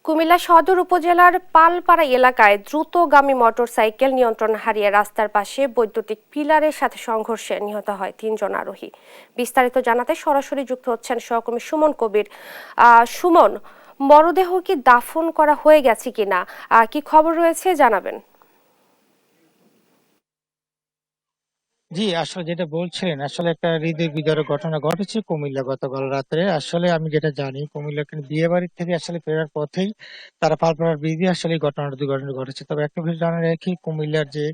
কুমিল্লা সদর উপজেলার পালপাড়া এলাকায় দ্রুতগামী মোটরসাইকেল নিয়ন্ত্রণ হারিয়ে রাস্তার পাশে বৈদ্যুতিক পিলারের সাথে সংঘর্ষে নিহত হয় 3 জন আরোহী। বিস্তারিত জানাতে সরাসরি যুক্ত হচ্ছেন সহকর্মী সুমন কবির। সুমন, মরদেহ কি দাফন করা হয়ে গেছে কিনা, কি খবর রয়েছে জানাবেন? জি, আসলে যেটা বলছিলেন, আসলে একটা হৃদয় বিদারক ঘটনা ঘটেছে কুমিল্লা গতকাল রাত্রে। আসলে আমি যেটা জানি, কুমিল্লা বিয়ে বাড়ির থেকে আসলে ফেরার পথেই তারা পালপাড়ার ব্রিজ দিয়ে আসলে এই দুর্ঘটনা ঘটেছে। তবে একটা বিষয় জানা রাখি, কুমিল্লার যে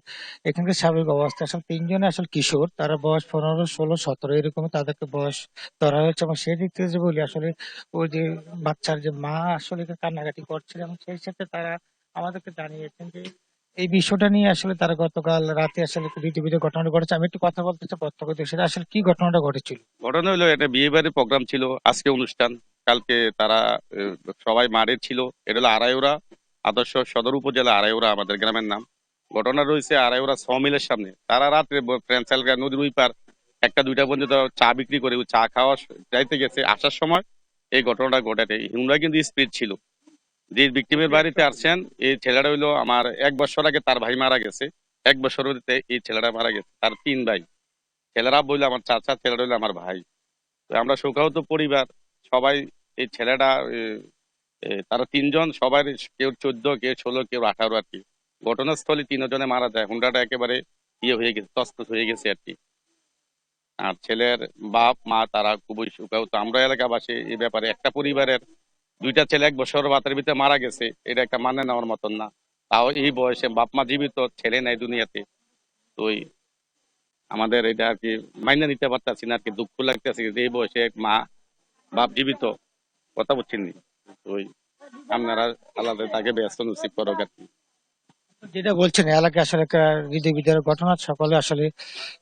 এখানকার স্বাভাবিক অবস্থা, আসলে তিনজনে আসলে কিশোর, তারা বয়স 15, 16, 17 এরকম তাদেরকে বয়স ধরা হয়েছে। এবং সেই দিক থেকে যে বলি, আসলে ওই যে বাচ্চার যে মা আসলে কান্নাকাটি করছিল, এবং সেই সাথে তারা আমাদেরকে জানিয়েছেন যে এই বিষয়টা নিয়ে আসলে তারা গতকাল রাতে আসলে পৃথিবীতে ঘটনাটা ঘটেছে। আমি একটু কথা বলতে চাই প্রত্যক্ষদর্শী, সেটা আসলে কি ঘটনাটা ঘটেছিল। ঘটনা হলো এটা বিয়ে বাড়ির প্রোগ্রাম ছিল, আজকে অনুষ্ঠান, কালকে তারা সবাই মারে ছিল। এটা হলো আড়াইওড়া আদর্শ সদর উপজেলা, আড়াইওড়া আমাদের গ্রামের নাম। ঘটনা রয়েছে আড়াইওড়া মিলের সামনে। তারা রাত্রে ফ্রেন্সালগা নদীর ওই পার 1টা 2টা পর্যন্ত চা বিক্রি করে, ওই চা খাওয়া যাইতে গেছে, আসার সময় এই ঘটনাটা ঘটেছে। হিমরা কিন্তু স্পিড ছিল। যে ভিক্টিমের বাড়িতে আসছেন, এই ছেলেটা হইলো আমার 1 বছর আগে তার ভাই মারা গেছে। 1 বছর হইতে এই ছেলেটা মারা গেছে, তার 3 ভাই। ছেলেরা বললো আমার চাচা, ছেলেটা হইলো আমার ভাই। তো আমরা শোকাহত পরিবার সবাই। এই ছেলেটা তারা 3জন, সবাই কেউ 14, কেউ 16, কেউ 18 আর কি। ঘটনাস্থলে 3জনে মারা যায়। হুন্ডাটা একেবারে ইয়ে হয়ে গেছে, তছনছ হয়ে গেছে আর কি। আর ছেলের বাপ মা তারা খুবই শোকাহত। আমরা এলাকাবাসী এই ব্যাপারে, একটা পরিবারের 2টা ছেলে 1 বছর বাতের ভিতরে মারা গেছে, এটা একটা মানে নেওয়ার মতন না। তাও এই বয়সে বাপ মা জীবিত, ছেলে নাই দুনিয়াতে। তো আমাদের এটা আর কি মাইনে নিতে পারতেছি না আর কি, দুঃখ লাগতেছে যে এই বয়সে মা বাপ জীবিত, কথা বলছেন নি। ওই আপনারা আলাদা তাকে ব্যস্ত নসিব করো আর কি। যেটা বলছেন এলাকায় আসলে একটা হৃদয় বিদারক ঘটনা, সকলে আসলে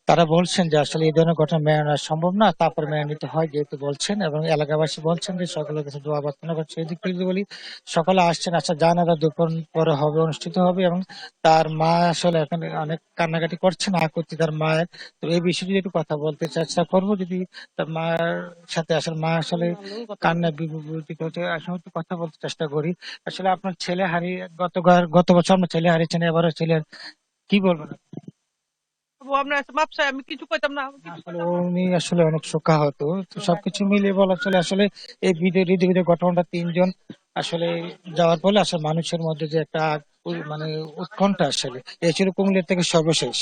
তারা বলছেন যে আসলে এই ধরনের ঘটনা মেনে নেওয়া সম্ভব না, তারপর মেনে নিতে হয় যেহেতু বলছেন। এবং এলাকাবাসী বলছেন যে সকলের কাছে দোয়া প্রার্থনা করছে। এদিক থেকে যদি বলি, সকলে আসছেন, আচ্ছা জানাজা দুপুর পরে হবে, অনুষ্ঠিত হবে। এবং তার মা আসলে এখন অনেক কান্নাকাটি করছেন, আকুতি তার মায়ের। তো এই বিষয়ে যদি একটু কথা বলতে চেষ্টা করবো, যদি তার মায়ের সাথে আসলে মা আসলে কান্না বিভূতি করছে, আসলে একটু কথা বলতে চেষ্টা করি। আসলে আপনার ছেলে হারিয়ে গত বছর আপনার ছেলে হারিয়েছেন, এবারও ছেলের কি বলবেন? আমি কিছু কইতাম না। আসলে উনি আসলে অনেক শোকাহত। তো সবকিছু মিলিয়ে বলা চলে, আসলে এই হৃদয় ঘটনাটা 3জন আসলে যাওয়ার ফলে আসলে মানুষের মধ্যে যে একটা মানে উৎকণ্ঠা, আসলে এই ছিল কুমিল্লার থেকে সর্বশেষ।